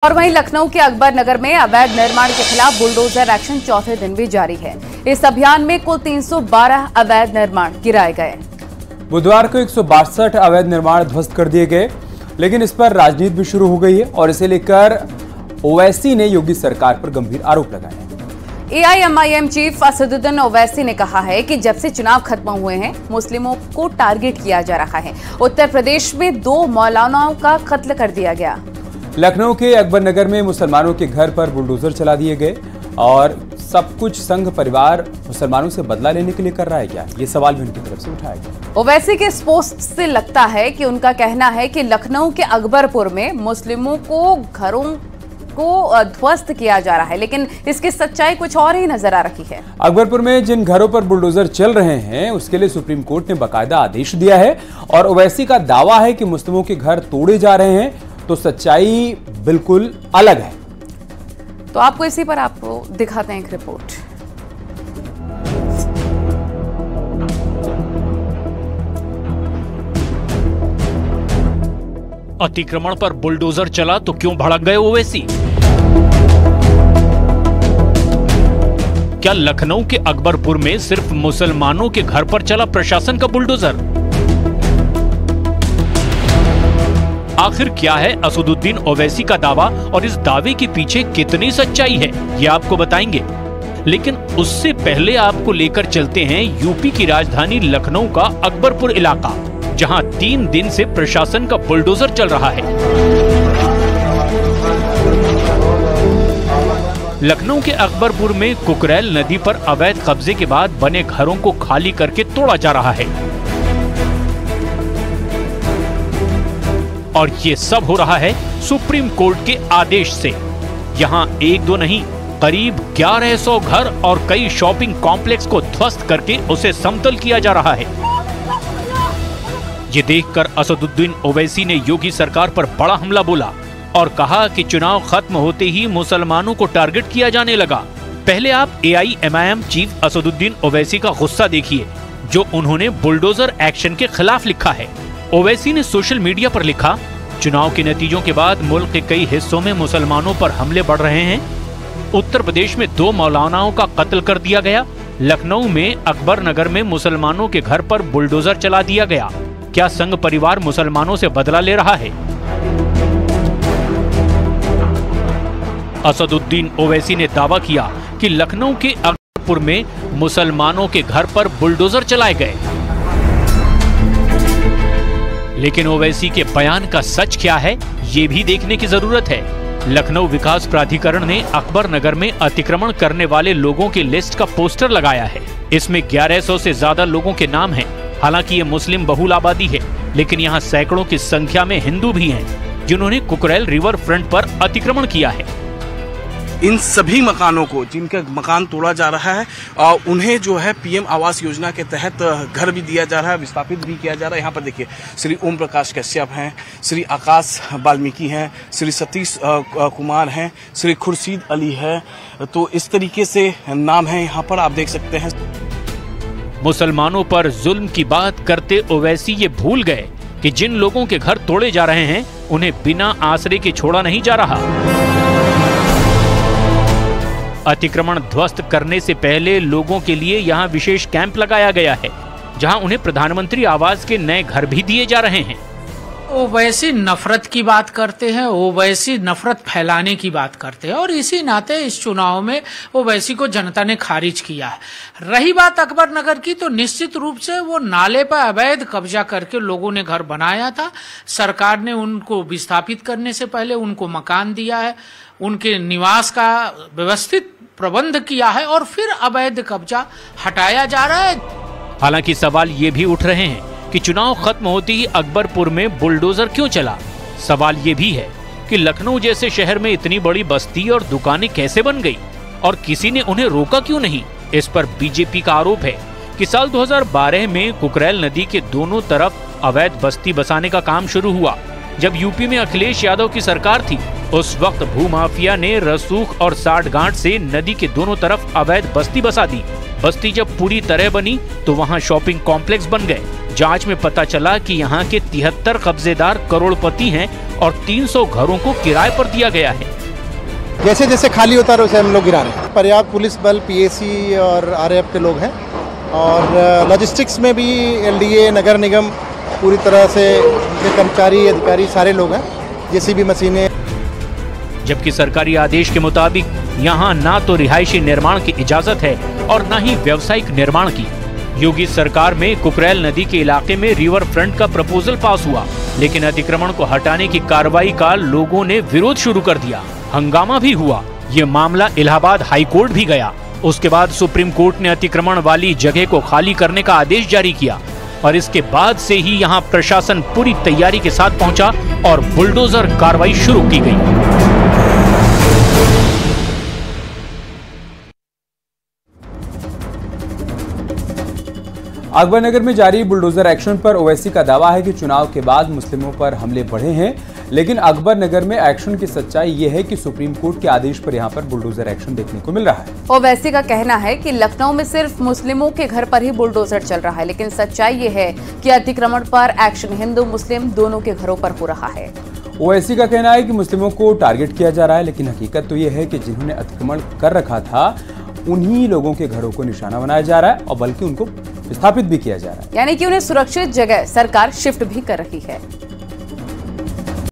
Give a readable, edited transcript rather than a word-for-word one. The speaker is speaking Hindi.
और वहीं लखनऊ के अकबर नगर में अवैध निर्माण के खिलाफ बुलडोजर एक्शन चौथे दिन भी जारी है। इस अभियान में कुल 312 अवैध निर्माण गिराए गए। बुधवार को 162 अवैध निर्माण ध्वस्त कर दिए गए, लेकिन इस पर राजनीति भी शुरू हो गई है और इसे लेकर ओवैसी ने योगी सरकार पर गंभीर आरोप लगाए। AIMIM चीफ असदुद्दीन ओवैसी ने कहा है कि जब से चुनाव खत्म हुए हैं, मुस्लिमों को टारगेट किया जा रहा है। उत्तर प्रदेश में 2 मौलानाओं का कत्ल कर दिया गया। लखनऊ के अकबर नगर में मुसलमानों के घर पर बुलडोजर चला दिए गए और सब कुछ संघ परिवार मुसलमानों से बदला लेने के लिए कर रहा है क्या? ये सवाल भी उनकी तरफ से उठाया गया। ओवैसी के इस पोस्ट से लगता है कि उनका कहना है कि लखनऊ के अकबरपुर में मुस्लिमों को घरों को ध्वस्त किया जा रहा है, लेकिन इसकी सच्चाई कुछ और ही नजर आ रही है। अकबरपुर में जिन घरों पर बुलडोजर चल रहे हैं, उसके लिए सुप्रीम कोर्ट ने बाकायदा आदेश दिया है और ओवैसी का दावा है कि मुस्लिमों के घर तोड़े जा रहे हैं, तो सच्चाई बिल्कुल अलग है। तो आपको इसी पर आपको दिखाते हैं एक रिपोर्ट। अतिक्रमण पर बुलडोजर चला तो क्यों भड़क गए ओवैसी? क्या लखनऊ के अकबरपुर में सिर्फ मुसलमानों के घर पर चला प्रशासन का बुलडोजर? आखिर क्या है असदुद्दीन ओवैसी का दावा और इस दावे के पीछे कितनी सच्चाई है, ये आपको बताएंगे। लेकिन उससे पहले आपको लेकर चलते हैं यूपी की राजधानी लखनऊ का अकबरपुर इलाका, जहां 3 दिन से प्रशासन का बुलडोजर चल रहा है। लखनऊ के अकबरपुर में कुकरेल नदी पर अवैध कब्जे के बाद बने घरों को खाली करके तोड़ा जा रहा है और ये सब हो रहा है सुप्रीम कोर्ट के आदेश से। यहाँ 1-2 नहीं, करीब 1100 घर और कई शॉपिंग कॉम्प्लेक्स को ध्वस्त करके उसे समतल किया जा रहा है। ये देखकर असदुद्दीन ओवैसी ने योगी सरकार पर बड़ा हमला बोला और कहा कि चुनाव खत्म होते ही मुसलमानों को टारगेट किया जाने लगा। पहले आप AIMIM चीफ असदुद्दीन ओवैसी का गुस्सा देखिए, जो उन्होंने बुलडोजर एक्शन के खिलाफ लिखा है। ओवैसी ने सोशल मीडिया पर लिखा, चुनाव के नतीजों के बाद मुल्क के कई हिस्सों में मुसलमानों पर हमले बढ़ रहे हैं। उत्तर प्रदेश में 2 मौलानाओं का कत्ल कर दिया गया। लखनऊ में अकबर नगर में मुसलमानों के घर पर बुलडोजर चला दिया गया। क्या संघ परिवार मुसलमानों से बदला ले रहा है? असदुद्दीन ओवैसी ने दावा किया कि लखनऊ के अकबरपुर में मुसलमानों के घर पर बुलडोजर चलाए गए, लेकिन ओवैसी के बयान का सच क्या है, ये भी देखने की जरूरत है। लखनऊ विकास प्राधिकरण ने अकबर नगर में अतिक्रमण करने वाले लोगों की लिस्ट का पोस्टर लगाया है। इसमें 1100 से ज्यादा लोगों के नाम हैं। हालांकि ये मुस्लिम बहुल आबादी है, लेकिन यहाँ सैकड़ों की संख्या में हिंदू भी हैं, जिन्होंने कुकरेल रिवर फ्रंट पर अतिक्रमण किया है। इन सभी मकानों को, जिनका मकान तोड़ा जा रहा है, उन्हें जो है PM आवास योजना के तहत घर भी दिया जा रहा है, विस्थापित भी किया जा रहा है। यहाँ पर देखिए, श्री ओम प्रकाश कश्यप हैं, श्री आकाश वाल्मीकि हैं, श्री सतीश कुमार हैं, श्री खुर्शीद अली है। तो इस तरीके से नाम है यहाँ पर, आप देख सकते हैं। मुसलमानों पर जुल्म की बात करते ओवैसी ये भूल गए कि जिन लोगों के घर तोड़े जा रहे हैं, उन्हें बिना आसरे के छोड़ा नहीं जा रहा। अतिक्रमण ध्वस्त करने से पहले लोगों के लिए यहाँ विशेष कैंप लगाया गया है, जहाँ उन्हें प्रधानमंत्री आवास के नए घर भी दिए जा रहे हैं। ओवैसी नफरत की बात करते हैं, ओवैसी नफरत फैलाने की बात करते हैं और इसी नाते इस चुनाव में ओवैसी को जनता ने खारिज किया है। रही बात अकबर नगर की, तो निश्चित रूप से वो नाले पर अवैध कब्जा करके लोगों ने घर बनाया था। सरकार ने उनको विस्थापित करने से पहले उनको मकान दिया है, उनके निवास का व्यवस्थित प्रबंध किया है और फिर अवैध कब्जा हटाया जा रहा है। हालांकि सवाल ये भी उठ रहे हैं कि चुनाव खत्म होते ही अकबरपुर में बुलडोजर क्यों चला। सवाल ये भी है कि लखनऊ जैसे शहर में इतनी बड़ी बस्ती और दुकानें कैसे बन गई और किसी ने उन्हें रोका क्यों नहीं। इस पर बीजेपी का आरोप है कि साल 2012 में कुकरेल नदी के दोनों तरफ अवैध बस्ती बसाने का काम शुरू हुआ। जब यूपी में अखिलेश यादव की सरकार थी, उस वक्त भूमाफिया ने रसूख और साठगांठ से नदी के दोनों तरफ अवैध बस्ती बसा दी। बस्ती जब पूरी तरह बनी तो वहाँ शॉपिंग कॉम्प्लेक्स बन गए, जांच में पता चला कि यहाँ के 73 कब्जेदार करोड़पति हैं और 300 घरों को किराए पर दिया गया है। जैसे जैसे खाली होता है वैसे हम लोग गिरा रहे हैं। पर्याप्त पुलिस बल, पीएसी और आरएएफ के लोग हैं और लॉजिस्टिक्स में भी एलडीए, नगर निगम पूरी तरह से उनके कर्मचारी, अधिकारी सारे लोग हैं, जेसीबी मशीनें। जबकि सरकारी आदेश के मुताबिक यहाँ ना तो रिहायशी निर्माण की इजाजत है और न ही व्यावसायिक निर्माण की। योगी सरकार में कुकरेल नदी के इलाके में रिवर फ्रंट का प्रपोजल पास हुआ, लेकिन अतिक्रमण को हटाने की कार्रवाई का लोगों ने विरोध शुरू कर दिया। हंगामा भी हुआ। ये मामला इलाहाबाद हाई कोर्ट भी गया। उसके बाद सुप्रीम कोर्ट ने अतिक्रमण वाली जगह को खाली करने का आदेश जारी किया और इसके बाद से ही यहाँ प्रशासन पूरी तैयारी के साथ पहुंचा और बुलडोजर कार्रवाई शुरू की गई। अकबरनगर में जारी बुलडोजर एक्शन पर ओवैसी का दावा है कि चुनाव के बाद मुस्लिमों पर हमले बढ़े हैं, लेकिन अकबरनगर में एक्शन की सच्चाई ये है कि सुप्रीम कोर्ट के आदेश पर यहां पर बुलडोजर एक्शन देखने को मिल रहा है। ओवैसी का कहना है कि लखनऊ में सिर्फ मुस्लिमों के घर पर ही बुलडोजर चल रहा है, लेकिन सच्चाई ये है कि अतिक्रमण पर एक्शन हिंदू मुस्लिम दोनों के घरों पर हो रहा है। ओवैसी का कहना है कि मुस्लिमों को टारगेट किया जा रहा है, लेकिन हकीकत तो यह है कि जिन्होंने अतिक्रमण कर रखा था उन्हीं लोगों के घरों को निशाना बनाया जा रहा है और बल्कि उनको विस्थापित भी किया जा रहा है, यानी कि उन्हें सुरक्षित जगह सरकार शिफ्ट भी कर रही है।